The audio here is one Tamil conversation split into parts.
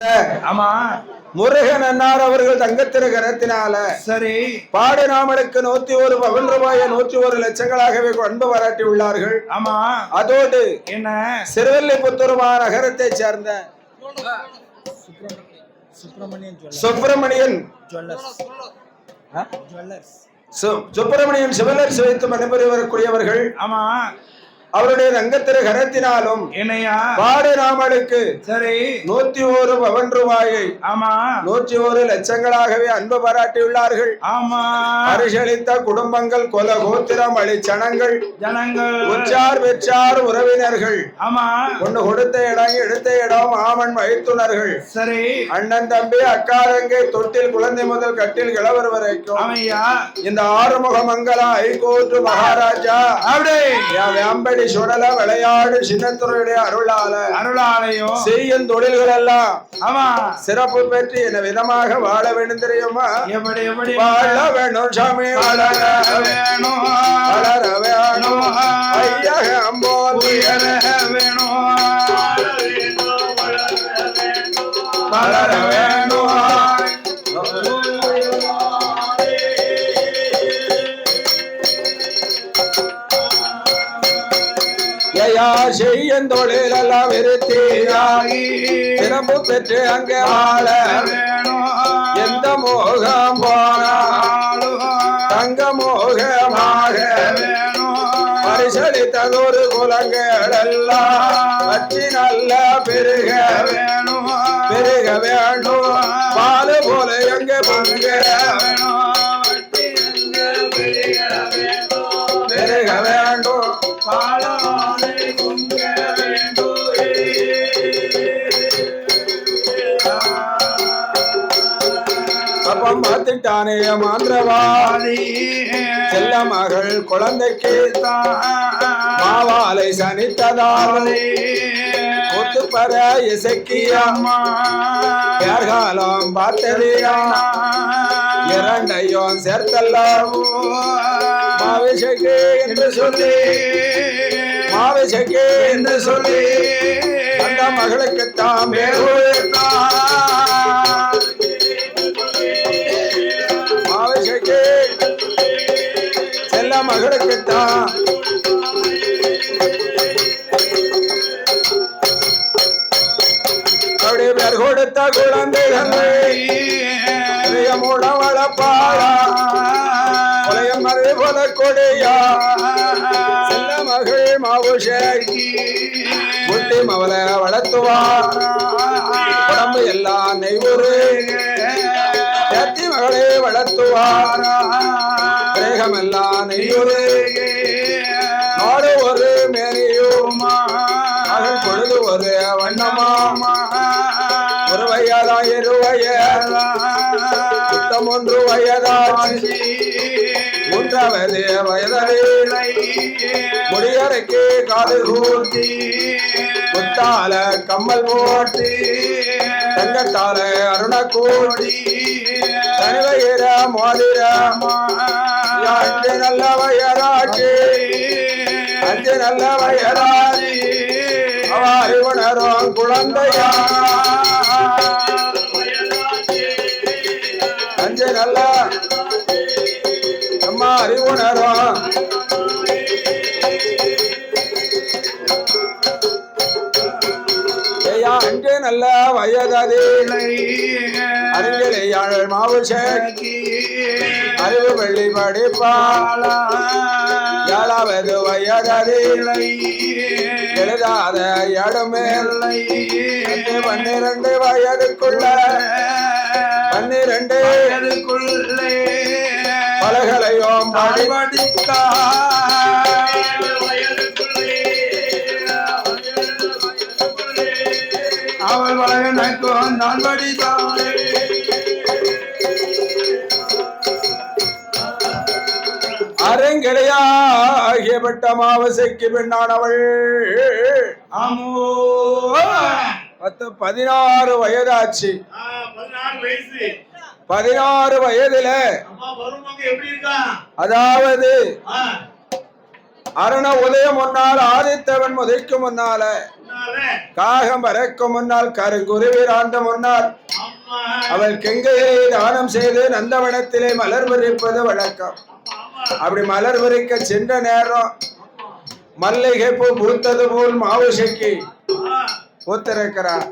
ஆமா முருகன் அன்னார் அவர்கள் தங்கத்திரு கரத்தினால சரி பாடு நாமளுக்கு 101 பவன் ரூபாயை 101 லட்சங்களாகவே அன்பு பாராட்டி உள்ளார்கள். ஆமா அதோடு என்ன சிறுவில்லிபுத்தூர் நகரத்தை சேர்ந்த சுப்பிரமணியன் சுப்பிரமணியன் ஜுவல்லர்ஸ் வைத்து மணிபுரி வரக்கூடியவர்கள். ஆமா அவருடைய தங்கத்திரு கரத்தினாலும் என்னையா பாடு நாமளுக்கு சரி 101 பவன் ரூபாயை ஆமா 101 லட்சங்களாகவே அன்பு பாராட்டியுள்ளார்கள். ஆமா பரிசளித்த குடும்பங்கள் குல கோத்திரம் அழிச்சனங்கள் ஜனங்கள் உற்றார் பெற்றார் உறவினர்கள் ஆமா ஒண்ணு கொடுத்த இடம் எடுத்த இடம் ஆமன் வைத்துனர்கள் சரி அண்ணன் தம்பி அக்கா தங்கை தொட்டில் குழந்தை முதல் கட்டில் கிழவர் வரைக்கும் ஆமையா இந்த ஆறுமுக மங்கலம் ஹைகோர்ட் மகாராஜா அப்படி சுடல விளையாடு சின்னத்துறையுடைய அருளாலயம் செய்யும் தொழில்கள் எல்லாம் ஆமா சிறப்பு பெற்று என்ன விதமாக வாழ வேண்டும் தெரியுமா? எப்படி எப்படி வாழ வேணும் சாமி வளர வேணும் ஐயா அம்போ வேணும் வளர வேணும் செய்யும் தொழில் எல்லாம் விருத்தியாகி சிறப்பு பெற்று அங்கே வாழ வேணும் எந்த மோகம் போனாலும் தங்க மோகமாக வேணும் பரிசளித்ததொரு குலங்கள் எல்லாம் வச்சு நல்ல பெருக வேணும் பெருக வேண்டும் பாலு போல எங்க பங்க பெருக வேண்டும் அப்பம் பார்த்துட்டானே மாந்திரவாதி செல்ல மகள் குழந்தைக்கு மாவாலை சனித்ததாலே ஒத்துப்பற இசைக்கியம்மா யார்காலம் பார்த்ததையா இரண்டையும் சேர்த்தல்லாவோ மாவிசைக்கு என்று சொல்லி மாவிசைக்கு என்று சொல்லி அந்த மகளுக்கு தாம் மாவிசைக்கு செல்ல மகளுக்கு தான் அப்படி பேர் கொடுத்த குழந்தைகளை மூட வளப்பாளா உலகம் மறை போல கொடியா செல்ல மகள் மாவுஷி முட்டி மவள வளர்த்துவார் உடம்பு எல்லாம் நெய்வுரு ஏத்தி மகளே வளர்த்துவார் தேகமெல்லாம் நெய்வுரு நாடு ஒரு மேனியுமா மகள் பொழுது ஒரு வண்ணமாமா ஒரு வயதா இருவயதா சுத்தம் 1 வயதாச்சு 3வது வயதவேளை முடியறைக்கு காது கூர்த்தி முத்தால கம்மல் போட்டி தங்கத்தால அருண கூட்டி தனிவயிர மோதிரமா 5 நல்ல வயதாச்சு 5 நல்ல வயதாச்சு அவ அறிவுணரும் குழந்தையா 5 நல்ல அம்மா அறிவுணரும் ஐயா 5 நல்ல வயதேலை அறிஞர் மாவு சேக்கி அறிவு வெள்ளி படிப்பாளா 7வது வயதேலை எழுதாத இடமேலை 12 வயதுக்குள்ள 12 வயதுக்குள்ளே பலகளையும் படித்தா அவள் பலகனுக்கும் நான் படித்தாள் அரங்கிடையாகியப்பட்ட மாவசைக்கு பெண்ணானவள் 16 வயதாச்சு 16 வயதுல அதாவது அருண உதயம் முன்னால் ஆதித்தவன் முதைக்கும் முன்னால காகம் பறக்கும் முன்னால் கருங்குருவி ஆண்ட முன்னால் அவள் கெங்கையை தானம் செய்து நந்தவனத்திலே மலர் பறிப்பது வழக்கம். அப்படி மலர் பறிக்க சென்ற நேரம் மல்லிகை பூ பூத்தது போல் மாவுசைக்கு பூத்திருக்கிறார்.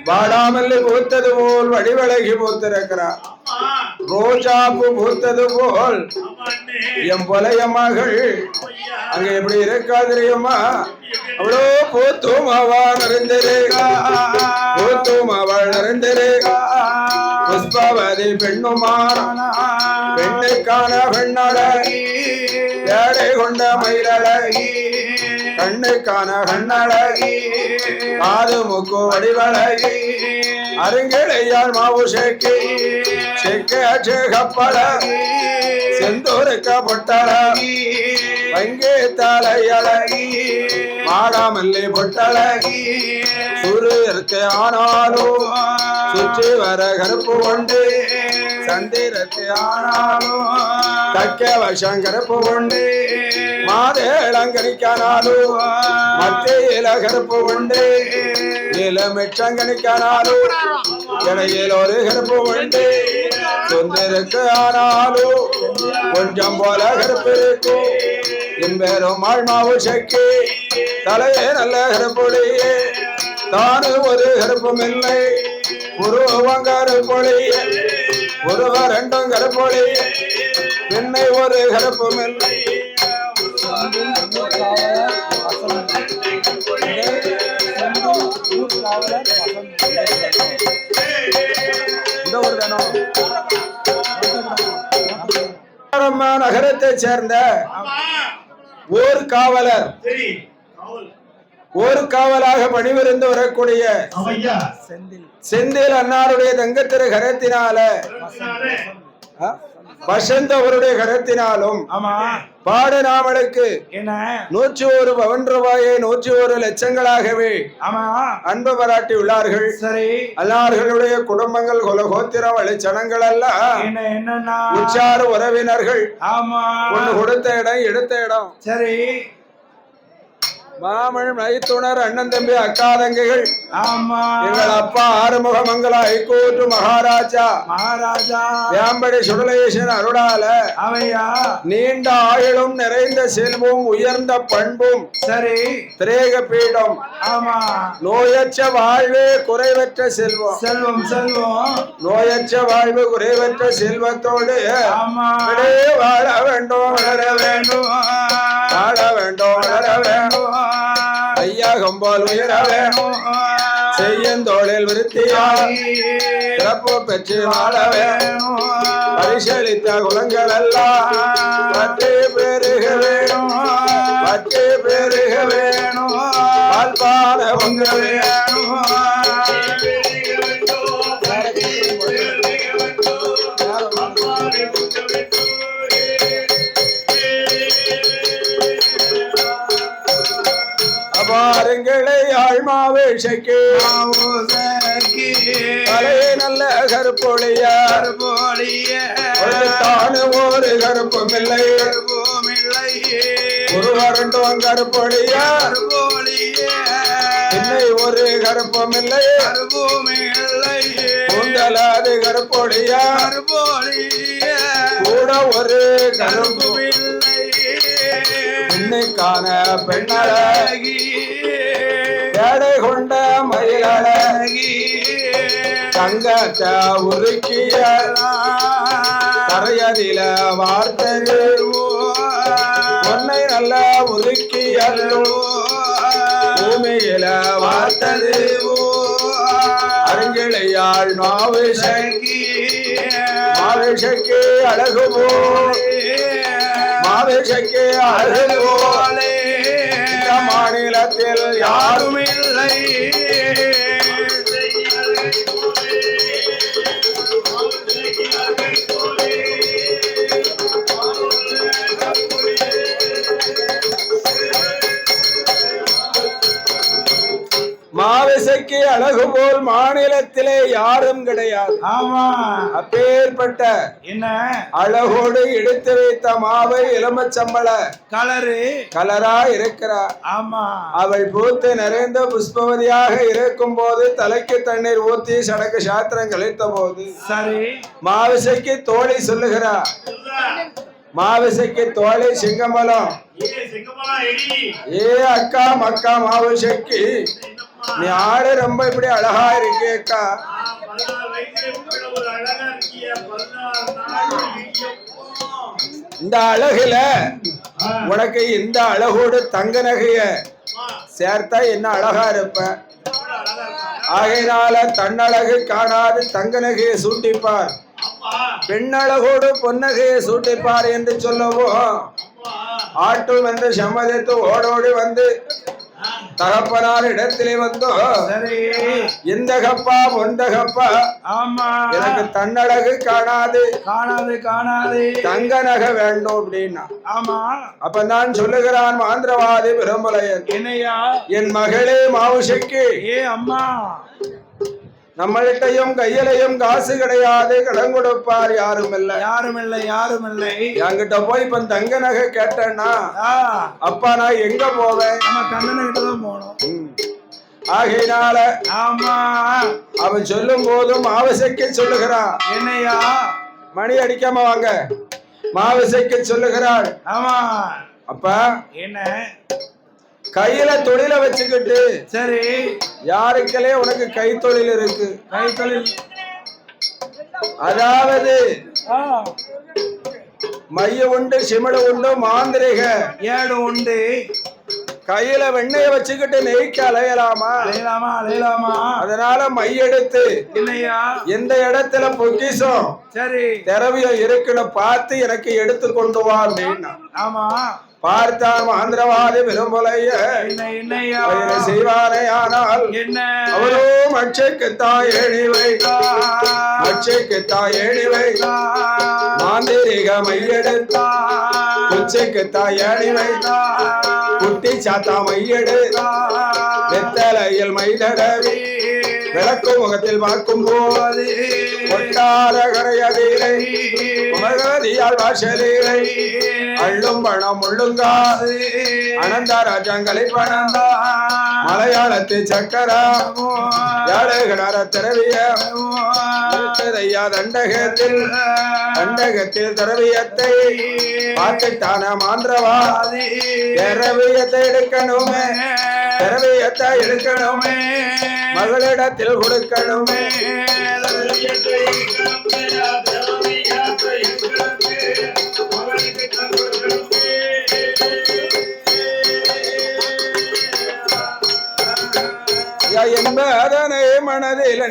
வாடாமல்லி பூத்தது போல் வடிவழகி பூத்திருக்கிறார். ரோஜா பூ பூத்தது போல் என் பொலைய மகள் அங்க எப்படி இருக்கா தெரியுமா? அவ்வளோ பூத்தும் அவள் நிறைந்திருக்கா, பூத்தும் அவள் நிறைந்திருக்கா. புஷ்பவதி பெண்ணுமான பெண்ணுக்கான பெண்ணழகி, ஏழை கொண்ட மயிலழகி, கண்ணுக்கான கண்ணழகி, காது மூக்கு வடிவழகி, அருங்கிளையாள் மாவு சேக்கி செக்கப்பழகி, செந்தூருக்க பொட்டழகி, வங்கி தலையழகி, மாடாமல்லி பொட்டழகி, சுரு இருக்கு ஆனாலும் சுற்றி வர கருப்பு கொண்டு, சந்திரத்து ஆனாலும் தக்க வருஷம் கருப்பு கொண்டு, மாதேளங்கணிக்கானாலும் மத்தியில கருப்பு கொண்டு, இளமிட்டங்கணிக்கானாலும் இடையில் ஒரு கருப்பு கொண்டு, சொந்திருக்கு ஆனாலும் கொஞ்சம் போல கருப்பு இருக்கு. என் பேரும் ஆழ்மாவு சக்கி தலையே நல்ல கருப்பொழியே, தானு ஒரு கருப்பும் இல்லை உருவம் கருப்பொழிய, உருவ ரெண்டும் கருப்பொழிய, பெண்ணை ஒரு கருப்பும் இல்லை. நகரத்தை சேர்ந்த ஊர் காவலர், ஊர் காவலாக பணிபுரிந்து வரக்கூடிய செந்தில் அன்னாருடைய தங்கத்திரு கரத்தினால, வசந்த அவருடைய கரத்தினாலும் பாடு நாமளுக்கு 101 பவன் ரூபாயை 101 லட்சங்களாகவே அன்பு பாராட்டி உள்ளார்கள். சரி, அல்லார்களுடைய குடும்பங்கள் குலகோத்திரம் வழிச்சனங்கள் எல்லாம் உச்சார உறவினர்கள் ஒன்று கொடுத்த இடம் எடுத்த இடம். சரி, மாமன் மைத்துணர் அண்ணன் தம்பி அக்கா தங்கைகள், எங்கள் அப்பா ஆறுமுக மங்கல ஹைகோர்ட் மகாராஜா வேம்படி சுடலேசன் அருளால அவையா நீண்ட ஆயுளும் நிறைந்த செல்வம் உயர்ந்த பண்பும், சரி, திரேக பீடம், ஆமா, நோயற்ற வாழ்வே குறைவற்ற செல்வம், செல்வம் செல்வம், நோயற்ற வாழ்வு குறைவற்ற செல்வத்தோடு வாழ வேண்டும், வளர வேண்டும், வாழ வேண்டும், வளர வேண்டும், ஐயாகம் போல் உயர வேணும், செய்யும் தொழில் விருத்தியாய் சிறப்பு பெற்று வாழ வேணும், பரிசளித்த குலங்கள் எல்லாம் வற்றி பெருக வேணும், வற்றி பெருக வேணும், பால்பான பொங்க வேணும். பாருங்களை ஆழ்மாவே சக்கி தலையே நல்ல கருப்பொழிய, தானு ஒரு கருப்பும் இல்லை ஒரு வரண்டும் கருப்பொழிய, இன்னை ஒரு கருப்பும் இல்லை உங்களாது கருப்பொழிய, கூட ஒரு கருப்பு இல்லை இன்னைக்கான பெண்ணழகி, எடை கொண்ட மயிலழகி, தங்கத்த உருக்கிய தரையதில வார்த்தது உன்னை நல்ல உருக்கியல்லோ பூமியில வார்த்தது அருங்கிளையாள் மாவிசக்கி, மாவிசக்கி அழகு மாவிசக்கி அழகு போலே மாநிலத்தில் யாரும் இல்லை. மாவிசைக்கு அழகு போல் மாநிலத்திலே யாரும் கிடையாது. ஆமா அப்பேற்பட்ட என்ன அழகோடு எடுத்து வைத்த மாவை எலும்பச்சம்பள கலரா இருக்கிறார். ஆமா அவள் பூத்து நிறைந்த புஷ்பவதியாக இருக்கும் போது தலைக்கு தண்ணீர் ஊத்தி சடங்கு சாத்திரம் கழித்த போது சரி மாவிசைக்கு தோழி சொல்லுகிறார். மாவிசைக்கு தோழி சிங்கம்பலம், ஏ அக்கா மக்கா மாவிசைக்கு நீ ஆடு ரொம்ப இப்படி அழகா இருக்கே அக்கா. இந்த அழகுல உனக்கு இந்த அழகோடு தங்க நகைய சேர்த்தா என்ன அழகா இருப்ப. ஆகையினால தன்னழகு காணாது தங்க நகையை சூட்டிப்பார், பெண்ணழகோடு பொன்னகையை சூட்டிப்பார் என்று சொல்லவும் ஆட்டு வந்து சம்மதித்து ஓடோடி வந்து தகப்பனார் இடத்திலே வந்தோ இந்த கப்பா ஒந்த கப்பா ஆமா எனக்கு தன்னழகு காணாது தங்க நகை வேண்டும் அப்படின்னா. ஆமா அப்ப நான் சொல்லுகிறான் மாந்திரவாதி பிரம்பலையன், என்னையா என் மகளே மாவுஷைக்கு ஏ அம்மா நம்மள்கிட்டையும் கையிலையும் காசு கிடையாது, கடன் கொடுப்பார் யாரும் இல்லை. என்கிட்ட போய் இப்ப தங்க நகை கேட்டேன்னா அப்பா நான் எங்க போவேன், நம்ம கண்ணனுக்கிட்ட தான் போனோம். ஆகையினால ஆமா அவன் சொல்லும் போதும் மாவசைக்கு சொல்லுகிறான். என்னையா மணி அடிக்காம வாங்க, மாவசைக்கு சொல்லுகிறாள். ஆமா அப்பா என்ன கையில தொழில வச்சுக்கிட்டு சரி யாருக்கே உனக்கு கைத்தொழில் இருக்கு. கைத்தொழில் அதாவது மைய உண்டு, சிமிழ உண்டு, மாந்திரிக ஏடு உண்டு. கையில வெண்ணெய வச்சுக்கிட்டு நெய்க்கு அலையலாமா? அதனால மையெடுத்து இல்லையா எந்த இடத்துல பொக்கிஷம் சரி திரவியம் இருக்குன்னு பார்த்து எனக்கு எடுத்து கொண்டு வா அப்படின்னா. ஆமா பார்த்தான் மாந்திரவாதி பெரும்புலைய செய்வாரே. ஆனால் என்ன அவரோ மட்சைக்குத்தான் ஏணிவை, மட்சைக்குத்தான் ஏணிவை, மாந்திரிக மையெடுத்தா உச்சைக்குத்தான் ஏணிவை, குட்டி சாத்தா மையெடு வெத்தலையில் மைதடவி விளக்கு முகத்தில் பார்க்கும் போது கொட்டார கரையதிலை உமகதியால் வாசலிலை அள்ளும் பணம் உள்ளுங்காது அனந்த ராஜங்களை பணந்தா மலையாளத்து சக்கரா யாழகனார திரவிய தண்டகத்தில் திரவியத்தை பார்த்துட்டான மாந்திரவாதி திரவியத்தை எடுக்கணுமே, திரவியத்தை எடுக்கணுமே, மகளிடத்தில் கொடுக்கணுமே. என்பதனை மனதில்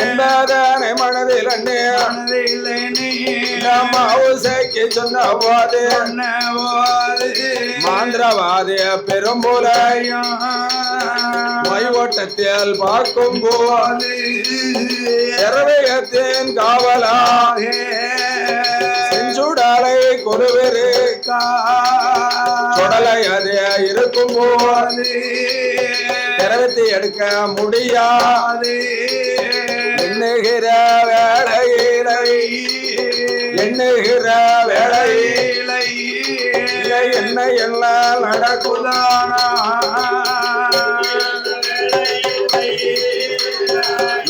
என்பதனை மனதில் மாவுசைக்கு சொன்ன போது மாந்திரவாதிய பெரும்புலையும் ஓட்டத்தில் பார்க்கும் போது இரவியத்தின் காவலாக செஞ்சுடலை கொருவிருக்கா சுடலை அதே இருக்கும் போது திரவத்தை எடுக்க முடியாது. எண்ணுகிற வேளையிலை என்ன எல்லாம் நடக்குதானா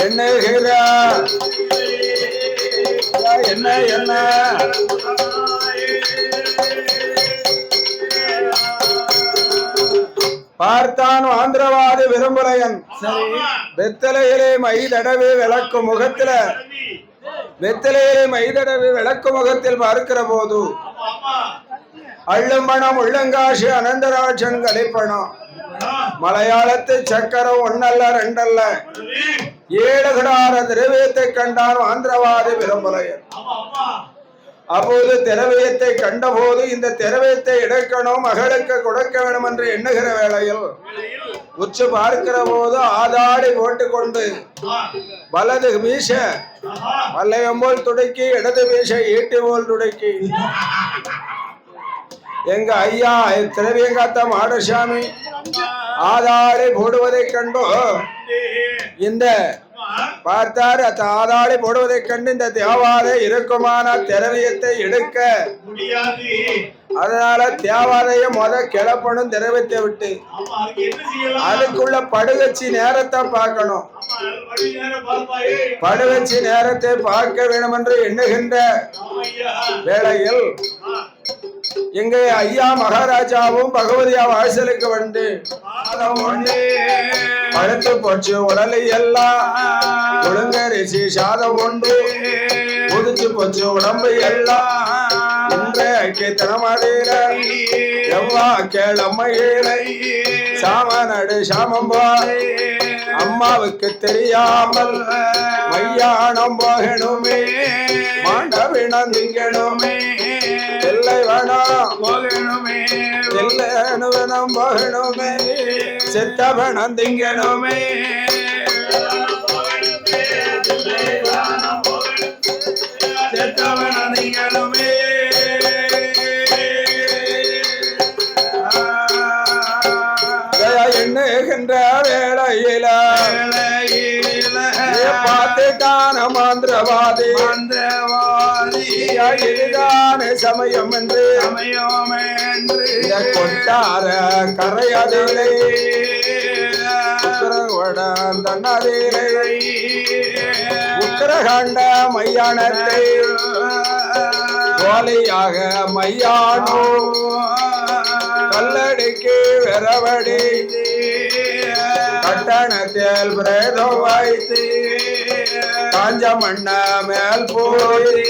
எண்ணுகிற என்ன பார்த்தான் ஆந்திரவாதி விரும்புலையன். வெத்தலையிலே மைதடவே விளக்கு முகத்தில வெத்தலையிலே மைதடவே விளக்கு முகத்தில் பார்க்கிற போது அள்ளும்பணம் உள்ளங்காசி அனந்தராஜன் கலைப்பணம் மலையாளத்து சக்கரம் ஒன்னல்ல ரெண்டல்ல 7 கடார திரவியத்தை கண்டான் ஆந்திரவாதி விரும்புலையன். அப்போது திரவியத்தை கண்டபோது இந்த திரவியத்தை எடுக்கணும், மகளுக்கு கொடுக்க வேண்டும் என்று எண்ணுகிற வேளையில் உச்சு பார்க்கிற போது ஆதாடி போட்டுக்கொண்டு வலது மீச வல்லையம் போல் துடைக்கி இடது மீச ஈட்டி போல் துடைக்கி எங்க ஐயா திரவியங்காத்த மாடசாமி ஆதாளி போடுவதை கண்டோ இந்த பார்த்தார் ஆதாளி போடுவதை கண்டு இந்த தேவாதை இருக்குமான திரவியத்தை எடுக்க முடியாது. அதனால தேவாதைய கிளப்பணும் திரவியத்தை விட்டு அதுக்குள்ள படுகச்சி நேரத்தை பார்க்கணும். படுகச்சி நேரத்தை பார்க்க வேண்டும் என்று எண்ணுகின்ற வேளையில் எங்க ஐயா மகாராஜாவும் பகவதியா வாசலுக்கு வந்து படுத்து போச்சு உடலை எல்லாம் ஒழுங்கரிசி சாதம் உண்டு உதிச்சு போச்சு உடம்பு எல்லாம் இன்றைக்கு தினமாடியில எவ்வா கேளம்மையிலை சாமனடு சாமம் போய் அம்மாவுக்கு தெரியாமல் மையானம் போகணுமே மாண்டவினம் திங்கணுமே எல்லை வேணாம் போகணுமே எல்லைனுவனம் போகணுமே செத்தவனம் திங்கணுமே செத்தவனம் திங்கணுமே எண்ணுகின்ற வேளையில பார்த்துட்டான மந்திரவாதி இதுதான சமயம் என்று கொட்டார கரையாதிலை தன்னாதிலை உத்தரகாண்ட மையானத்தை கோலையாக மையானோ கல்லடிக்கு விரவடி கட்டணத்தில் பிரேதோ வைத்து காஞ்ச மண்ண மேல் போய்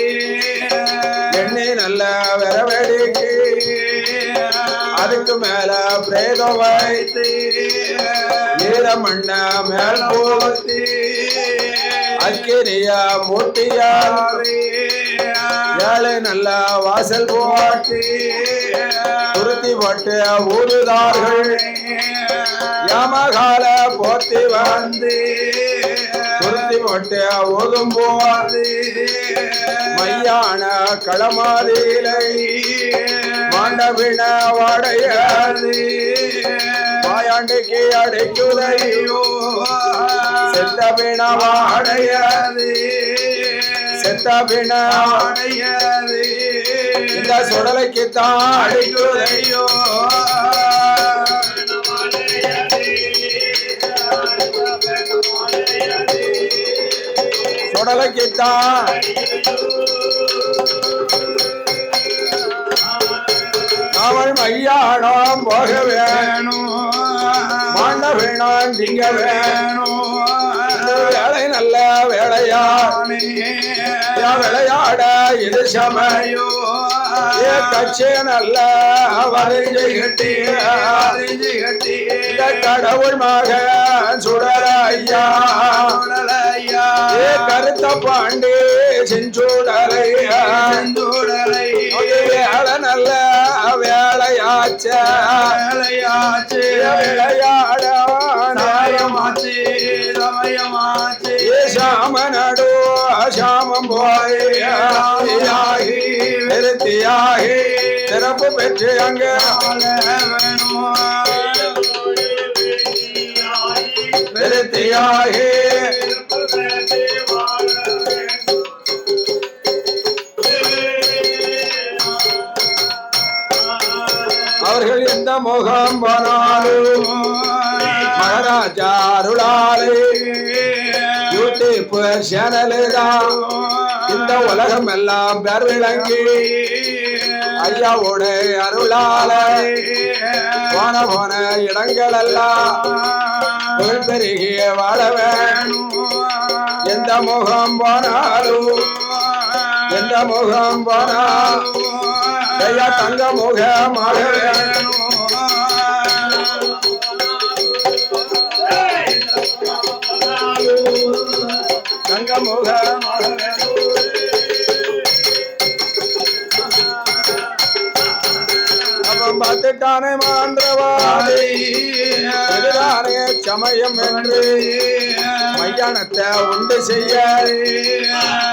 எண்ணி நல்ல விரவடிக்கு அதுக்கு மேல பிரேதோ வைத்து ஈர மண்ண மேல் போய் அக்கிரிய மூட்டியால் ஏழு நல்ல வாசல் போட்டு துருத்தி போட்டு ஊருதார்கள் யாமகால போத்தி வந்து துருத்தி போட்டு ஊதும் போது மையான களமாதிலை மாண்டவின வாடையாது வாயாண்டுக்கு அடைக்குதையோ செத்த பிண வாடையாது செத்த பிண வாடையாது இந்த சுடலைக்குத்தான் அடைக்குதையோ சுடலைக்குத்தான் அவள் மையாடம் போக வேணும் மாண்ட வேணாம் திங்க வேணும் வேலை நல்ல வேலையா விளையாட இது சமயோ கட்சி நல்ல வரைஞ்சை கட்டி கடவுள் மகன் சுடலையா கருத்த பாண்டி செஞ்சூடலையா வேலை நல்ல வேலையாச்சு விளையாட சமயமாச்சு சாமனடோ சாமம் போய் நிறுத்தியாகி சிறப்பு பெற்று அங்க நிறுத்தியாகி அவர்கள் எந்த முகம் போனாலும் மகாராஜா அருளாலே யூடியூப் சேனலு தான் இந்த உலகம் எல்லாம் பேர் விளங்கி ஐயாவோட அருளால போன இடங்கள் எல்லாம் பெருகி வாழ வேணும் எந்த முகம் போனாலும் எந்த முகம் போனாலும் தங்க முகமாக வேணும் தங்க முகமாக அவன் பார்த்துட்டானே மாந்திரவாதி இதுதானே சமயம் என்று மையானத்தை உண்டு செய்ய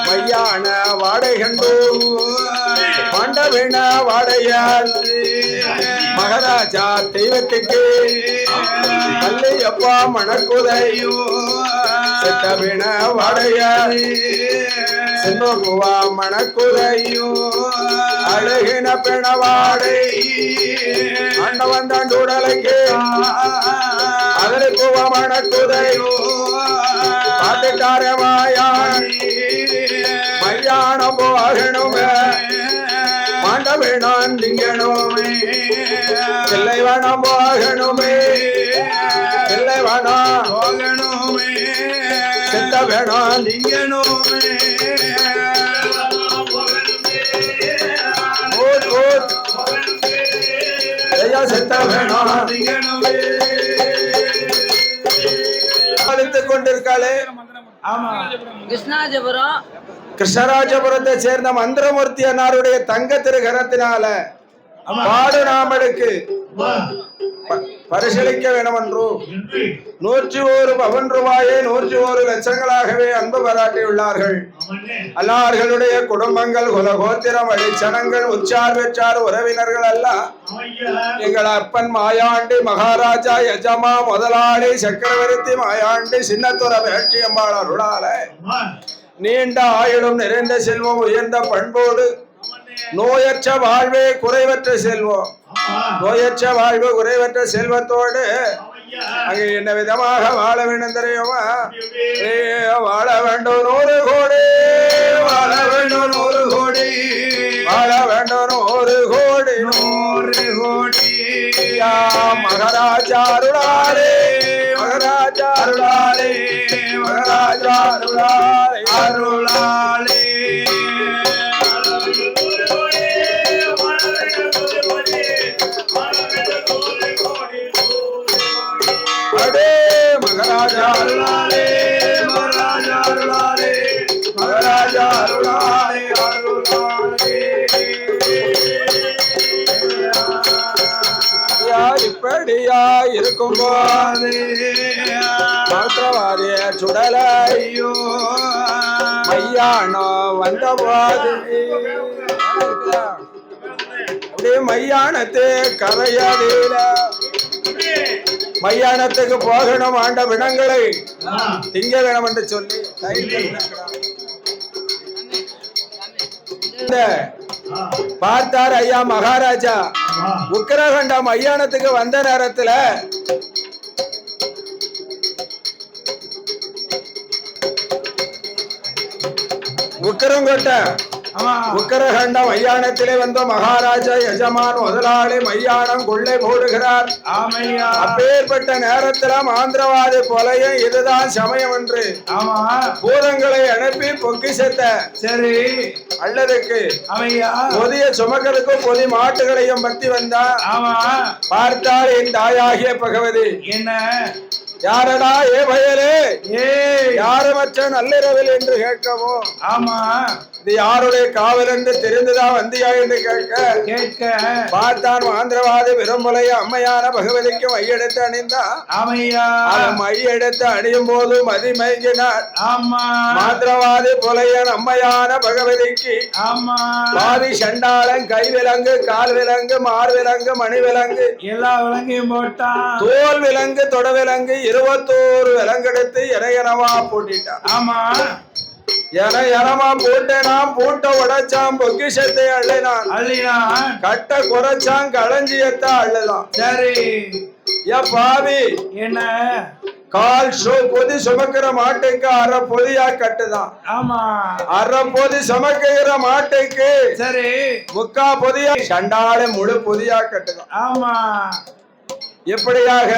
மையான வாடை கண்டு மாண்டவின வாடையால் மகாராஜா தெய்வத்துக்கு அல்லையப்பா மணக்குதையோ செட்டவின வாடையால் சின்னோகுவா மணக்குதையோ அழகின பிணவாடை ஆண்டவன் தாண்டுடலுக்கு அதற்கு மணக்குதையோ பாட்டுக்காரமாயான் மய்யானம் போகணுமே மாண்டவேணான் திங்கணுமே பிள்ளை வேணாம் போகணுமே பிள்ளை வேணாம் போகணுமே செத்த வேணாம் திங்கணுமே செத்த வேணாம் திங்கணுமே அழைத்துக் கொண்டிருக்காளே ஆமா கிருஷ்ணாஜபுரம் கிருஷ்ணராஜபுரத்தை சேர்ந்த மந்திரமூர்த்தி அன்னாருடைய தங்க திருகரத்தினால பாடு நாமளுக்கு பரிசீலிக்க வேணும் என்றோ 101 பவன் ரூபாயை 101 லட்சங்களாகவே அன்பு பாராட்டியுள்ளார்கள். அல்லார்களுடைய குடும்பங்கள் குலகோத்திரம் வழிச்சனங்கள் உச்சார் வெற்றார் உறவினர்கள் அல்ல எங்கள் அப்பன் மாயாண்டி மகாராஜா யஜமா முதலாளி சக்கரவர்த்தி மாயாண்டி சின்னத்துற வேட்சியம்பாள் அருளால நீண்ட ஆயுளும் நிறைந்த செல்வம் உயர்ந்த பண்போடு நோயற்ற வாழ்வே குறைவற்ற செல்வம் நோயற்ற வாழ்வு குறைவற்ற செல்வத்தோடு அங்கே என்ன விதமாக வாழ வேண்டும் தெரியுமா? வாழ வேண்டும் 100 கோடி வாழ வேண்டும் 100 கோடி வாழ வேண்டும் 100 கோடி 100 கோடி மகாராஜா அருளாலே மகாராஜா அருளாலே மகாராஜா அருளாலே அருளாலே மகாராஜா அருளாலே மகாராஜா அருளாலே மகாராஜா அருளாலே அருளாலே இப்படியா இருக்கும் போது மற்றவாரிய சுடலையோ மையானோ வந்த போது அப்படியே மையானத்து கரையடியில மையானத்துக்கு போகணும் ஆண்ட விடங்களை திங்க வேணும் என்று சொல்லி பார்த்தார் ஐயா மகாராஜா உக்கிரகண்ட மையானத்துக்கு வந்த நேரத்துல உக்கிரங்கொட்ட உக்கரகண்ட மையானத்திலே வந்த மகாராஜா எஜமான் முதலாளி மையானம் கொள்ளை போடுகிறார். அப்பேற்பட்ட நேரத்துல ஆந்திரவாதி கொலையும் இதுதான் சமயம் என்று பூதங்களை அனுப்பி பொக்கிஷத்தை சரி அல்லதுக்கு பொதிய சுமக்கிறதுக்கு பொதி மாட்டுகளையும் பத்தி வந்தா பார்த்தால் என் தாயாகிய பகவதி என்ன யாரடா ஏ பயலே ஏ யாரமற்ற நள்ளிரவில் என்று கேட்கவோ ஆமா இது யாருடைய காவல் என்று தெரிந்துதான் வந்தியா என்று கேட்க பார்த்தான் ஆந்திரவாதி விரும்புலைய அம்மையான பகவதிக்கு மையெடுத்து அணிந்தா அம்மையா மையெடுத்து அணியும் போது மதி மயங்கினார் ஆந்திரவாதி புலையன் அம்மையான பகவதிக்கு பாதி சண்டாளன் கை விலங்கு கால் விலங்கு மார் விலங்கு மணி விலங்கு எல்லா விலங்கையும் போட்டான் தோல் விலங்கு தொட விலங்கு 21 விலங்கெடுத்து இறையனவா போட்டிட்டான். ஆமா எனமா போட்டேனாம் பூட்ட உடைச்சான் பொக்கிஷத்தை அள்ளினான் கட்ட குறைச்சான் களஞ்சியத்தை அள்ளுதான். சரி பாவி என்ன கால் பொதி சுமக்கிற மாட்டுக்கு அரை பொதியா கட்டுதான். ஆமா அரை பொதி சுமக்கிற மாட்டுக்கு சரி முக்கா பொதியா சண்டாள முழு பொதியா கட்டுதான். ஆமா எப்படியாக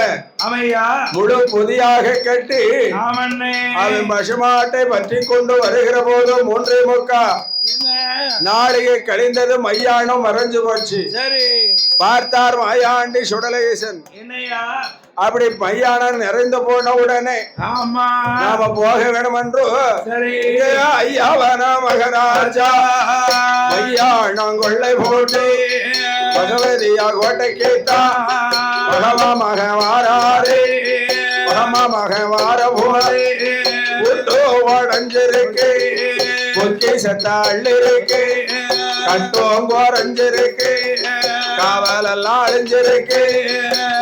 அமையா முழு பொதியாக கட்டி அவன் பசுமாட்டை பற்றி கொண்டு வருகிற போது 3.75 நாளைக்கு கழிந்தது மையானம் மறைஞ்சு போச்சு. சரி பார்த்தார் மாயாண்டி சுடலேசன் என்னையா அப்படி மையானம் நிறைந்து போன உடனே நாம போக வேணும் என்று ஐயாவன மகராஜா மையானம் கொள்ளை போட்டு பகவதியா கோட்டை கேட்டா மகமாக வாராரே மகமாக வார போரே உடஞ்சிருக்கு பொக்கி சத்தாள் இருக்கு கட்டோம் குறைஞ்சிருக்கு காவலெல்லாம் அழிஞ்சிருக்கு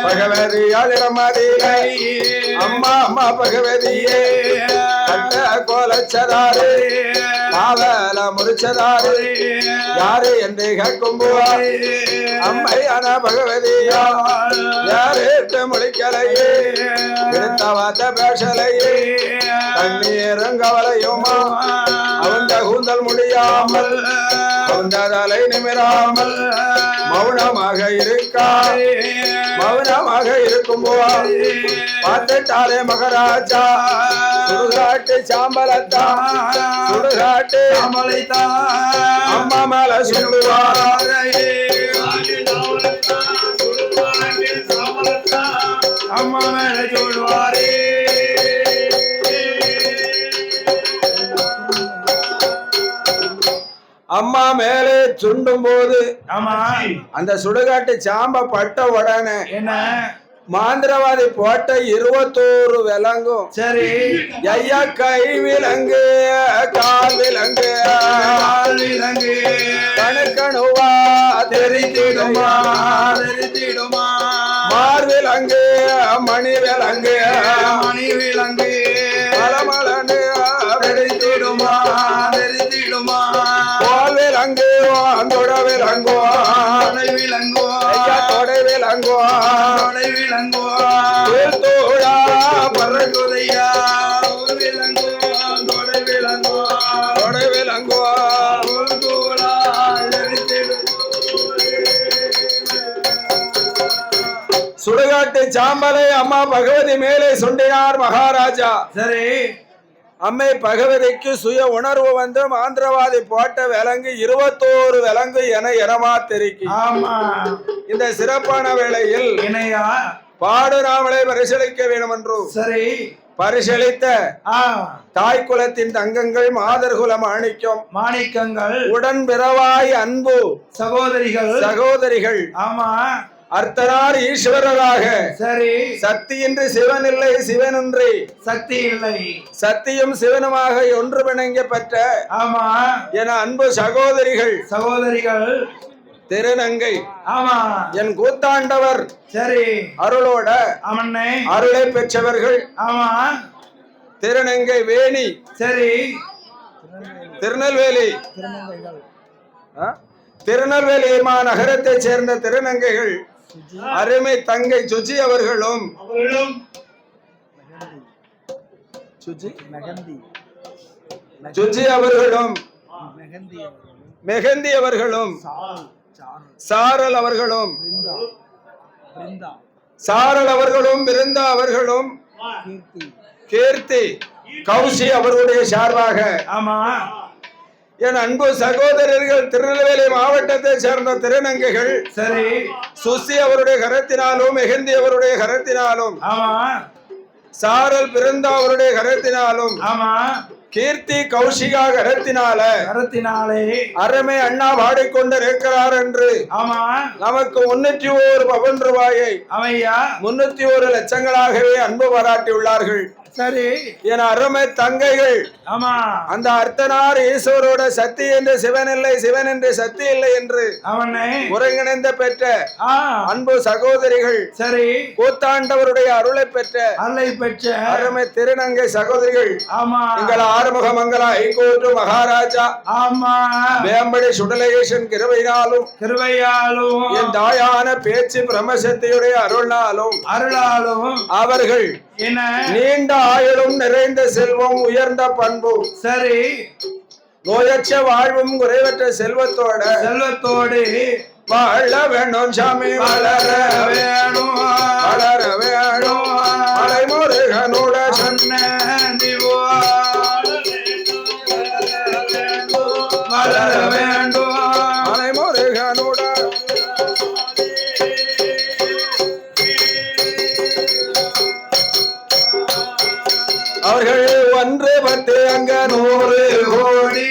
பகவதியாளிடம் அதிலை அம்மா அம்மா பகவதியே கட்ட கோலச்சதாரு காவல முறிச்சதாரு யாரு என்று கேட்கும்போது அம்மையான பகவதியா யாரு முடிக்கலையே எடுத்த வார்த்தை பேசலையே கண்ணீரும் கவலையுமா அவந்த கூந்தல் முடியாமல் அவந்த தலை நிமிராமல் மௌனமாக இருக்காய் மௌனமாக இருக்கும்போது பார்த்துட்டாரே மகாராஜா சுடுகாட்டு சாம்பலத்தா சுடுகாட்டு சாம்பலைத்தா அம்மா மேல சுடுவாரே அம்மா மேல சுடுவாரே அம்மா மேலே சுண்டும் போது அந்த சுடுகாட்டு சாம்ப பட்ட உடனே என்ன மாந்திரவாதி போட்ட 21 விலங்கும் சரி ஐயா கை விலங்கு கால் விலங்கு கணுக்கணுவா தெரித்திடுமா மார் விலங்கு மணி விலங்கு மலமலனு தெரித்திடுமா கோல் விலங்கு தொட விலங்கோ தொடை விலங்கோ தோழா பறகுதையா தொடை விலங்கோ சுடுகாட்டு சாம்பலை அம்மா பகவதி மேலே சுண்டினார் மகாராஜா சரி அம்மை பகவதிக்கு சுய உணர்வு வந்து மாந்திரவாதி போட்ட விலங்கு 21 விலங்கு என இனமா தெரிக்கி இந்த சிறப்பான வேளையில் இணையா பாடு நாமளை பரிசீலிக்க வேண்டும் என்று சரி பரிசீலித்த தாய் குலத்தின் தங்கங்கள் மாதர்குல மாணிக்கங்கள் உடன் பிறவாய் அன்பு சகோதரிகள் ஆமா அர்த்தனார் ஈஸ்வரராக சரி சக்தியின்றி சிவன் இல்லை சிவனின்றி சக்தி இல்லை சக்தியும் சிவனுமாக ஒன்று பிணங்க பெற்ற ஆமா என அன்பு சகோதரிகள் திருநங்கை ஆமா என் கூத்தாண்டவர் சரி அருளோட அவனை அருளை பெற்றவர்கள் ஆமா திருநங்கை வேணி சரி திருநெல்வேலி நகரத்தை சேர்ந்த திருநங்கைகள் அருமை தங்கை சுஜி அவர்களும் மெஹந்தி அவர்களும் சாரல் அவர்களும் பிருந்தா அவர்களும் கீர்த்தி கௌசி அவர்களுடைய சார்பாக ஆமா என் அன்பு சகோதரர்கள் திருநெல்வேலி மாவட்டத்தை சேர்ந்த திருநங்கைகள் சரி சுசி அவருடைய கரத்தினாலும் மெஹந்தி அவருடைய கரத்தினாலும் ஆமா சாரல் பிருந்தா அவருடைய கரத்தினாலும் ஆமா கீர்த்தி கௌஷிகா கரத்தினாலே அருமை அண்ணா பாடிக்கொண்டு இருக்கிறார் என்று ஆமா நமக்கு 301 பவன் ரூபாயை அவையா 301 லட்சங்களாகவே அன்பு பாராட்டி உள்ளார்கள் சரி என் அருமை தங்கைகள் ஆமா அந்த அர்த்தனார் ஈஸ்வரோட சக்தி என்று சிவன் இல்லை சிவன் என்று சக்தி இல்லை என்று அவனை ஒருங்கிணைந்த பெற்ற அன்பு சகோதரிகள் சரி கூத்தாண்டவருடைய அருளை பெற்ற அருமை திருநங்கை சகோதரிகள் ஆமா எங்கள் ஆறுமுக மங்கல ஐகோர்ட் மகாராஜா ஆமா வேம்படி சுடலேசன் கிருபையாலும் என் தாயான பேச்சு பிரம்மசக்தியுடைய அருளாலும் அவர்கள் நீண்ட ஆயுளும் நிறைந்த செல்வம் உயர்ந்த பண்பு சரி நோயற்ற வாழ்வும் குறைவற்ற செல்வத்தோடு வாழ வேணும் சாமி வளர வேணும் மலைமுருகனோட வளர வேண்டும் மலைமுருகனோட அவர்கள் 1 10 அங்க 100 கோடி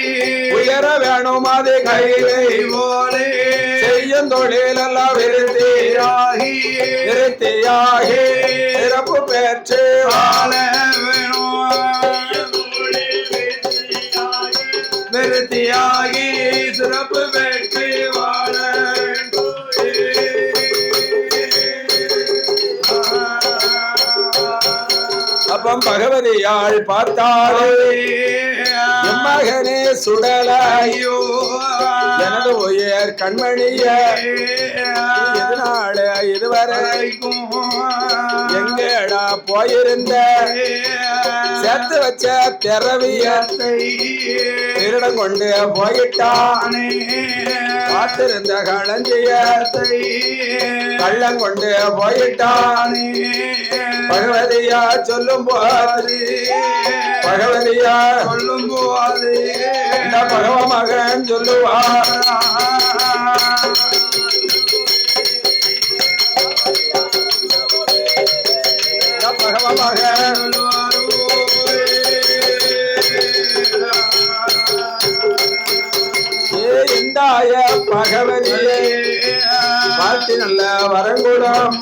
உயர வேணும் அது கையை போலே செய்யும் தொழில் எல்லாம் விருத்தியாகி சிறப்பு பெற்று வாழ வேணும் விருத்தியாகி சிறப்பு பெற்று பாவம் பகவதியாள் பார்த்தாளே எம்மகனே சுடலையோ எனது உயர் கண்மணிய எதனால இதுவரைக்கும் எங்கடா போயிருந்த சேர்த்து வச்ச திறவியத்தை திருடம் கொண்டு போயிட்டானே காத்திருந்த களஞ்சியத்தை கள்ளம் கொண்டு போயிட்டானே பகவதியா சொல்லும் போது பகவதியா சொல்லும் போது இந்த பகவ மகன் சொல்லுவார் பகவ மகன் இந்தாய பகவதியே வாழ்த்தி நல்ல வரங்கூடம்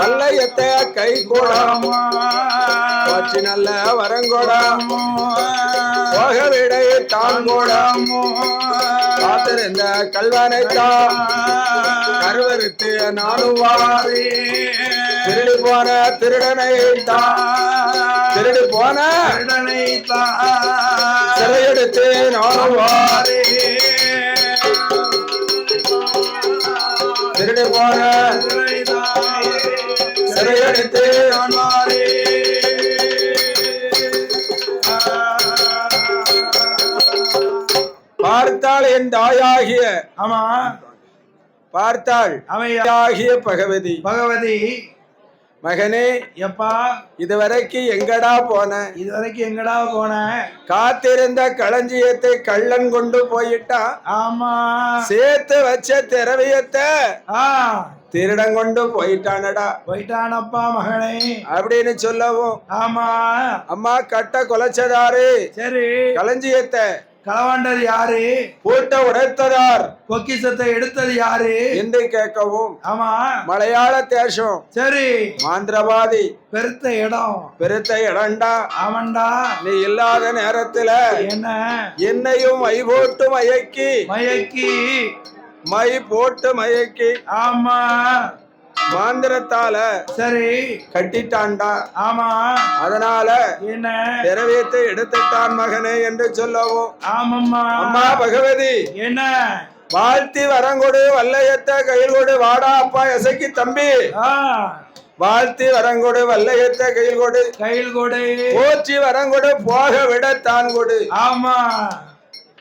வல்லையத்தை கை கூடம் வாழ்த்தி நல்ல வரங்கூடம் போக விடை தான் கூடம் காத்திருந்த கல்வனைத்தான் கருவறுத்து நானும் வாரி திருடி போன திருடனை திருடி போன திருடனை சிறையெடுத்து நானும் வாரி திருடி போன சிறையெடுத்து நான் வாரி பார்த்தாள் என் தாயாகிய ஆமா பார்த்தாள் அவையாகிய பகவதி மகனே எப்பா இதுவரைக்கும் எங்கடா போன காத்திருந்த களஞ்சியத்தை கள்ளன் கொண்டு போயிட்டான் ஆமா சேர்த்து வச்ச திரவியத்தை திருடன் கொண்டு போயிட்டானப்பா மகனே அப்படின்னு சொல்லவும் ஆமா அம்மா கட்ட கொலைச்சதாரு சரி களஞ்சியத்தை களவாண்டது யாரு பூட்ட உடைத்ததார் பொக்கிசத்தை எடுத்தது யாரு என்று கேட்கவும் ஆமா மலையாள தேசம் சரி மாந்திரவாதி பெருத்த இடம்டா ஆமண்டா நீ இல்லாத நேரத்துல என்ன என்னையும் மை போட்டு மயக்கி ஆமா மாந்திரத்தால சரி கட்டிட்டான்டா ஆமா அதனால என்ன திரவியத்தை எடுத்துட்டான் மகனே என்று சொல்லவும் ஆமம்மா அம்மா பகவதி என்ன வாழ்த்தி வரங்கொடு வல்லையத்தை கையில் கொடு வாடா அப்பா எசைக்கு தம்பி வாழ்த்தி வரங்கொடு வல்லையத்தை கையில் கொடு போற்றி வரங்கொடு போக விடத்தான் கொடு ஆமா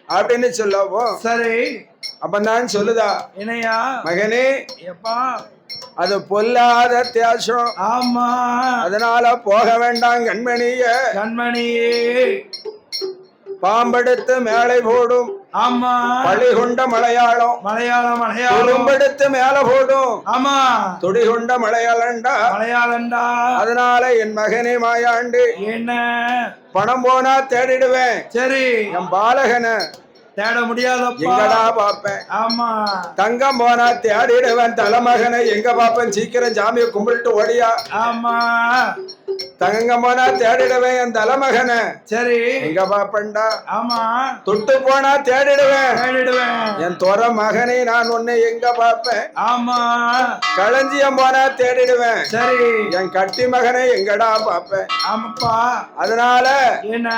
அப்படின்னு சொல்லவும் சரி அப்பதான் சொல்லுதா என்னையா மகனே எப்பா அது பொல்லாத தேசம் ஆமா அதனால போக வேண்டாம் கண்மணியே பாம்பெடுத்து மேலை போடும் ஆமா பழி கொண்ட மலையாளம் துரும்பெடுத்து மேல போடும் ஆமா துடி கொண்ட மலையாளண்டா அதனால என் மகனே மாயாண்டு என்ன பணம் போனா தேடிடுவேன் சரி என் பாலகனை தேட முடியாத எங்கடா பாப்பேன் ஆமா தங்கம் போனா தேடிடுவேன் தலைமகனை எங்க பாப்பேன் சீக்கிரம் சாமியை கும்பிட்டு ஓடியா ஆமா தங்கம் போனா தேடிடுவேன் என் தலைமகனை சரி எங்க பாப்பேன்டா ஆமா தொட்டு போனா தேடிடுவேன் என் தோற மகனை நான் உன்னை எங்க பாப்பேன் ஆமா களஞ்சியம் போனா தேடிடுவேன் சரி என் கட்டி மகனை எங்கடா பாப்பேன் ஆமாப்பா அதனால என்ன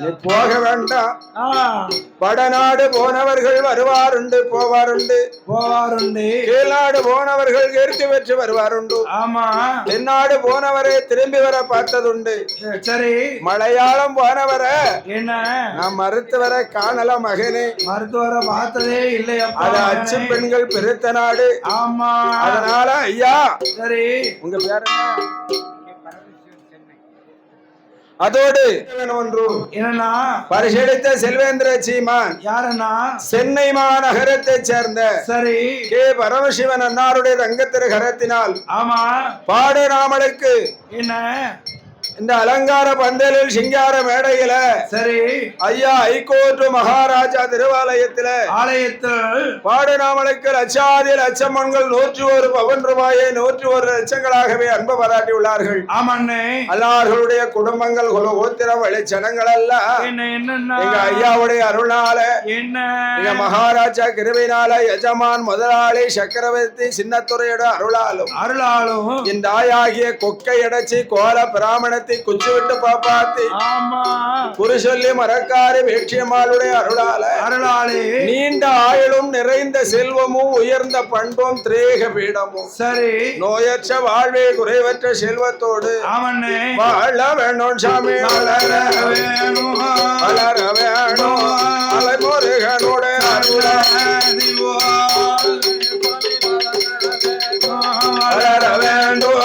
நீ போக வேண்டாம் வடநாடு போனவர்கள் வருவாருண்டு போவாருண்டு கீழ்நாடு போனவர்கள் கீர்த்தி பெற்று வருவாருண்டு ஆமா தென்னாடு போனவரை திரும்பி வர பார்த்ததுண்டு சரி மலையாளம் போனவரை என்ன நான் மருத்துவரை காணல மகனே மருத்துவரை பார்த்ததே இல்லையா அது அச்சு பெண்கள் பெருத்த நாடு ஆமா அதனால ஐயா சரி உங்க பேர் என்ன அதோடு என்னன்னா பரிசளித்த செல்வேந்திர சீமான் யாருன்னா சென்னை மாநகரத்தை சேர்ந்த சரி கே பரமசிவன் அன்னாருடைய ரங்கத்திரு கரத்தினால் ஆமா பாடு நாமளுக்கு என்ன இந்த அலங்கார பந்தலில் சிங்கார மேடையில சரி ஐயா ஹைகோர்ட் மகாராஜா திருவாலயத்தில பாடு நாமளுக்கு லட்சாதி லட்சமன்கள் 101 பவன் ரூபாயை 101 லட்சங்களாகவே அன்பு பாராட்டி உள்ளார்கள். ஆமாண்ணே. எல்லார்களுடைய குடும்பங்கள் கோத்திரம் வழிச்சனங்கள் எல்லாம் எங்க ஐயாவுடைய அருளால எங்க மகாராஜா கிருபையினால எஜமான் முதலாளி சக்கரவர்த்தி சின்னத்துறையோட அருளாலும் அருளாலும் இந்த ஆயாகிய கொக்கை அடைச்சி கோல பிராமணத்தை காப்பாத்தி குச்சி விட்டு பாப்பாத்தி ஆமா குறி சொல்லி மரக்காரி வேட்சியம்மாளுடைய அருளாளே நீண்ட ஆயுளும் நிறைந்த செல்வமும் உயர்ந்த பண்பும் திரேக பீடமும் சரி நோயற்ற வாழ்வே குறைவற்ற செல்வத்தோடு ஆமண்ணே வாழ வேணும் சாமி வளர வேணும் வளர வேணும் அலைமுருகனோட வளர வேண்டும்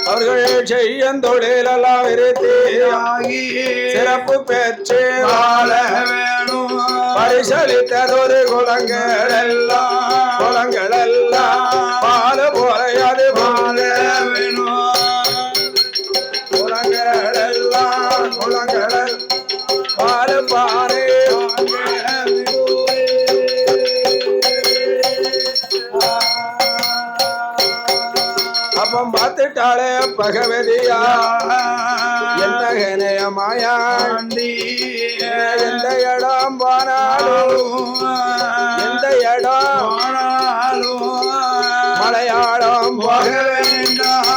அவர்கள் செய்யும் தொழிலெல்லாம் இருத்தி சிறப்பு பெற்று வாழ வேணும் பரிசளித்ததொரு குலங்கள் எல்லாம் பால போலையாது பால வேணும் குலங்கள் எல்லாம் குலங்கள் பால பாரு அப்பம் பார்த்துட்டாளே பகவதியா என்ன மாயாண்டி எந்த இடம் போனாலும் எந்த இடம் மலையாளம் போக வேண்டாம்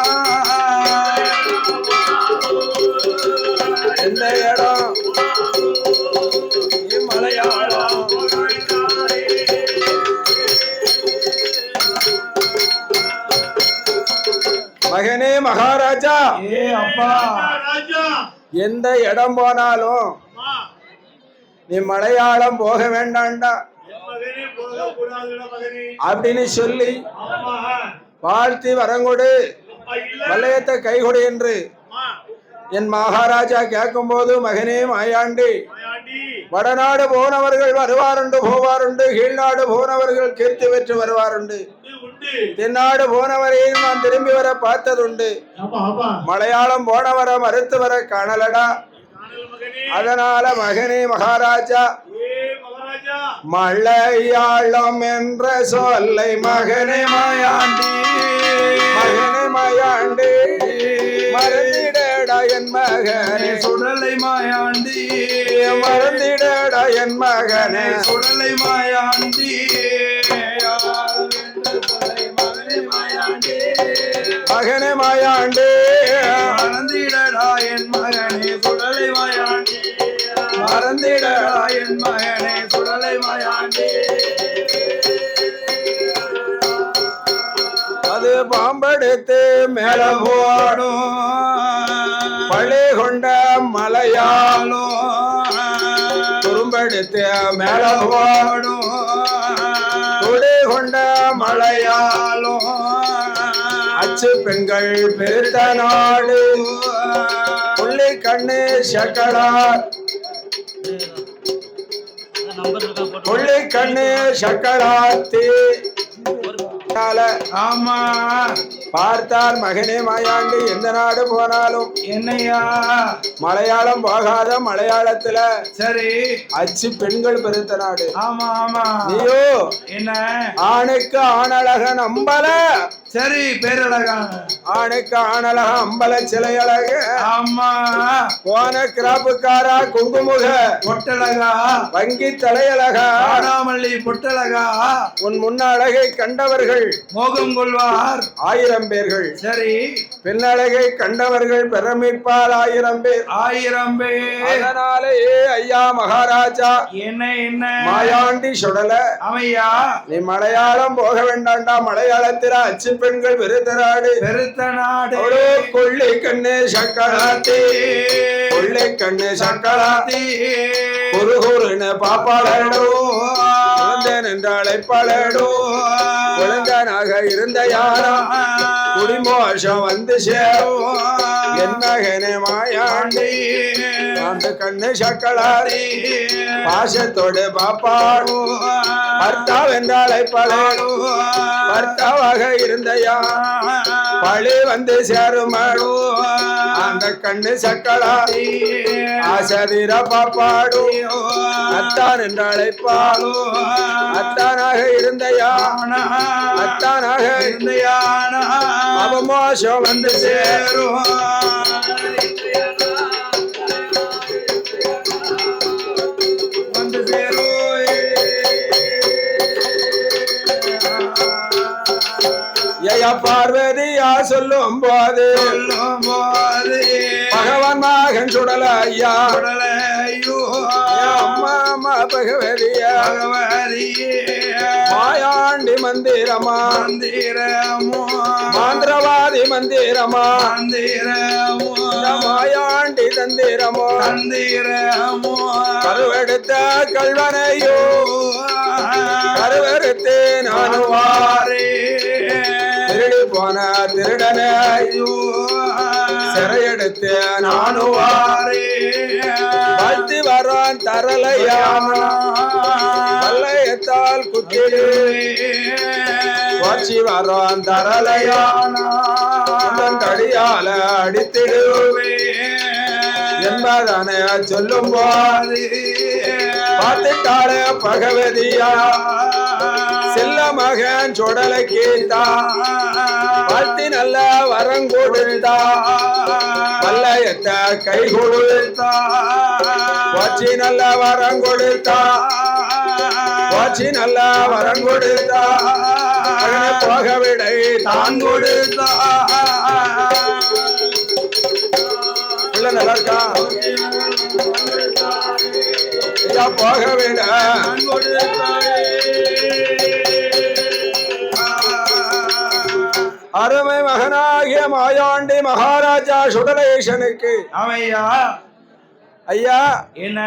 எந்த இடம் மலையாளம் மகனே மகாராஜா ஏ அப்பா எந்த இடம் போனாலும் நீ மலையாளம் போக வேண்டாண்டா அப்படின்னு சொல்லி வாழ்த்தி வரங்கொடு வளையத்தை கைகொடு என்று என் மகாராஜா கேட்கும் போது மகனே மாயாண்டி வடநாடு போனவர்கள் வருவாருண்டு போவாருண்டு கீழ்நாடு போனவர்கள் கீர்த்தி பெற்று வருவாருண்டு தென்னாடு போனவரையும் நான் திரும்பி வர பார்த்ததுண்டு மலையாளம் போனவரை மறுத்து வர காணலடா அதனால மகனே மகாராஜா மலையாளம் என்ற சொல்லை மகனே மாயாண்டி மறந்திடடா என் மகனே சுடலை மாயாண்டி மறந்திடடா என் மகனே சுடலை மாயாண்டி மகனே மாயாண்டி மறந்திடடா என் மகனே சுடலை மாயாண்டி மறந்திடடா என் மகனே சுடலை மாயாண்டி அது பாம்பெடுத்து மேல போடும் பழி கொண்ட மலையாளம் துரும்பெடுத்து மேல போடும் துடி கொண்ட மலையாளம் அச்சு பெண்கள் பெருத்த நாடு புள்ளி கண்ணு சக்கடா புள்ளி கண்ணு சக்கடாத்தி ஆமா பார்த்தார் மகனே மாயாண்டி எந்த நாடு போனாலும் என்னையா மலையாளம் போகாத மலையாளத்துல சரி அச்சு பெண்கள் பெருத்த நாடு ஆமா ஆமா நீயோ என்ன ஆணுக்கு ஆணழகன் அம்பல சரி பேரழகா ஆணுக்கு ஆணழக அம்பல சிலை அழக ஆமா போன கிராப்புக்காரா குங்குமுக பொட்டழகா வங்கி தலையழகா ஆடாமல்லி பொட்டழகா உன் முன்ன அழகை கண்டவர்கள் மோகம் கொள்வார் 1000 பேர்கள் சரி பெண்ணழகை கண்டவர்கள் பிரமிப்பால் 1000 பேர் 1000 பேர் அதனாலேயே ஐயா மகாராஜா என்ன என்ன மாயாண்டி சுடல அமையா நீ மலையாளம் போக வேண்டாண்டா மலையாளத்தில அச்சு பெண்கள் பெருத்த நாடு கொள்ளி கண்ணு சக்கராத்தி கொள்ளி கண்ணு சக்கராத்தி குருகுருன்னு பாப்பாளடோ என்று அழைப்பாளடோ குழந்தனாக இருந்த யாரா குடிமோஷம் வந்து சேரும் என் மகனே மாயாண்டி அந்த கண்ணு சக்கலாரி பாசத்தோடு பாப்பாடு பர்த்தா வென்றால் அழைப்பாளோ பர்த்தாவாக இருந்த பழி வந்து சேருமாடு அந்த கண்ணு சக்கலாரி ஆசதிர பாப்பாடு அத்தான் என்று அழைப்பாளோ அத்தானாக இருந்த அத்தானாக இருந்த அவமோஷம் வந்து சேரும் வந்து சேரும் ஐயா பார்வதியா சொல்லும் போது சொல்லும் போது பகவான் மகன் சுடல ஐயா உடலையோ அம்மா அம்மா பகவதியா பகவதியே மாயாண்டி மந்திரமா மந்திரமோ மாந்திரவாதி மந்திரமா மந்திரமோ மாயாண்டி தந்திரமோ மந்திரமோ கருவெடுத்த கல்வனையோ கருவெடுத்து நானுவாரே திருடி போன திருடனை சிறையெடுத்து நானுவாரே வாழ்த்தி வரான் தரலையாம வல்லையத்தால் குத்திடுவே வாட்சி வரான் தரலையான தடியால அடித்திடுவே என்பதனை சொல்லும் போது பார்த்துட்டாளே பகவதியா செல்ல மகன் சுடலை கேட்டா வாழ்த்தி நல்ல வரம் கொடுத்தா வல்லையத்த கை கொடுத்தா வாட்சி நல்ல வரம் கொடுத்தா வாட்சி நல்ல வரம் கொடுத்தா போக விடை தான் கொடுத்தா பிள்ளை நல்லா இருக்கா போக விட அருமை மகனாகிய மாயாண்டி மகாராஜா சுடலேசனுக்கு அவையா ஐயா என்ன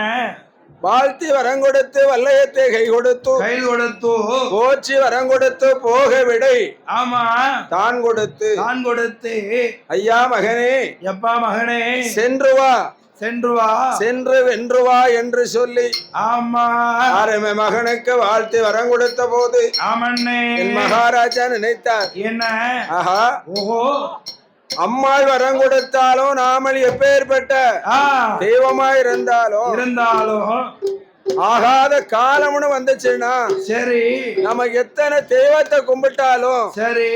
வாழ்த்தி வரம் கொடுத்து வல்லையத்தை கை கொடுத்து கை கொடுத்து போச்சு வரம் கொடுத்து போக விடை ஆமா தான் கொடுத்து தான் கொடுத்து ஐயா மகனே எப்பா மகனே சென்று வா சென்று வா சென்று வென்று வா என்று சொல்லி ஆமா அருமை மகனுக்கு வாழ்த்தி வரம் கொடுத்த போது ஆமண்ணே என் மகாராஜா நினைத்தார் என்ன ஆஹா ஓஹோ அம்மாள் வரம் கொடுத்தாலும் நாமல் எப்பேற்பட்ட தெய்வமாய் இருந்தாலும் ஆகாத காலம்னு வந்துச்சுன்னா சரி நமக்கு எத்தனை தெய்வத்தை கும்பிட்டாலும் சரி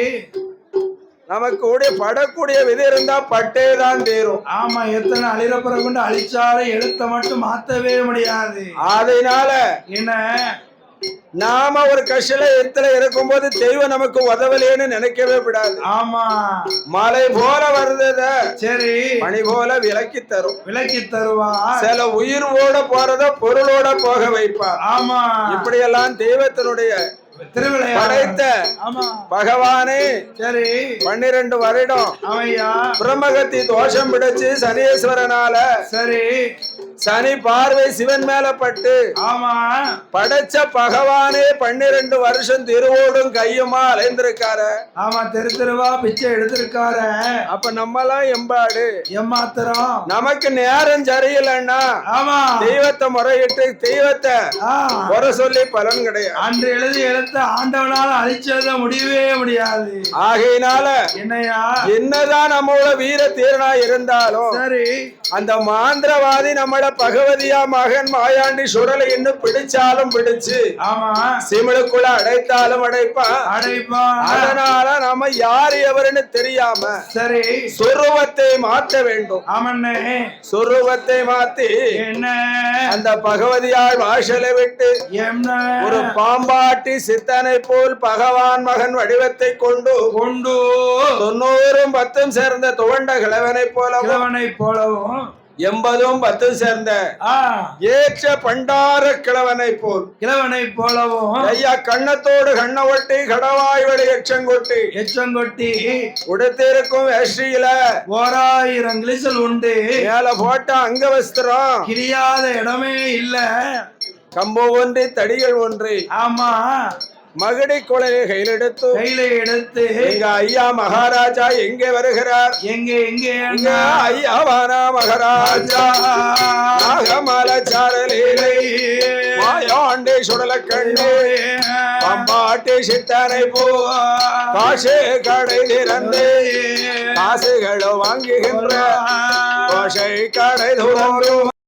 நமக்கு படக்கூடிய விதி இருந்தா பட்டே தான் தீரும். ஆமா எத்தனை அழிறப்புற கொண்டு அழிச்சாலும் எழுத்த மட்டும் மாத்தவே முடியாது. அதனால என்ன நாம ஒரு கஷ்டத்துல இருக்கும் போது தெய்வம் நமக்கு உதவலேன்னு நினைக்கவே விடாது. ஆமா மலை போல வருது சரி பனி போல விலக்கி தரும். விலக்கி தருவா. சில உயிரோட போறத பொருளோட போக வைப்பார். ஆமா இப்படி எல்லாம் தெய்வத்தினுடைய படைத்த பகவானே சரி 12 வருடம் பிரம்மகத்தி தோஷம் பிடிச்சு சனீஸ்வரனால சரி சனி பார்வை சிவன் மேல பட்டு படைச்ச பகவானே 12 வருஷம் திருவோடும் கையுமா அலைந்திருக்காரு. ஆமா தெரு தெருவா பிச்சை எடுத்திருக்காரு. அப்ப நம்மலாம் எம்பாடு ஏமாத்திரம். நமக்கு நேரம் சரியில்லைன்னா ஆமா தெய்வத்தை முறையிட்டு தெய்வத்தை குறை சொல்லி பலன் கிடையாது. அன்று எழுதி எழுத்த ஆண்டவனால அழிச்சத முடியவே முடியாது. ஆகையினால என்னையா என்னதான் நம்மளோட வீர தீரனா இருந்தாலும் சரி அந்த மாந்திரவாதி நம்மள பகவதியா மகன் மாயாண்டி சுடலை இன்னும் பிடிச்சாலும் பிடிச்சு ஆமா சிமிழுக்குள்ள அடைத்தாலும் அடைப்பா. அதனால நாம யாரு எவருன்னு தெரியாம சரி சொருவத்தை மாற்ற வேண்டும். ஆமண்ணே சொருவத்தை மாத்தி என்ன அந்த பகவதியால் வாசலை விட்டு என்ன ஒரு பாம்பாட்டி சித்தனை போல் பகவான் மகன் வடிவத்தை கொண்டு 90 10 சேர்ந்த துவண்ட கிழவனை போலவும் 80 10 சேர்ந்த ஏற்ற பண்டார கிழவனை போலவும் ஐயா கண்ணத்தோடு கண்ண ஒட்டி கடவாய் வழி எச்சங்கொட்டி உடுத்திருக்கும் வேஷ்டியில 1000 கிளிசல் உண்டு. மேல போட்ட அங்கவஸ்திரம் கிரியாத இடமே இல்ல. கம்பு ஒன்றி தடிகள் ஒன்றி ஆமா மகடி கொலையை கையில எடுத்து எங்க ஐயா மகாராஜா எங்கே வருகிறார்? எங்கே ஐயாவானா மகாராஜா நாகமல சாரலீலை மாயாண்டே சுடல கண்ணே பம்பாட்டி சித்தனை போ காசு கடை திறந்து காசுகளை வாங்குகின்ற கோஷை கடை தோறும்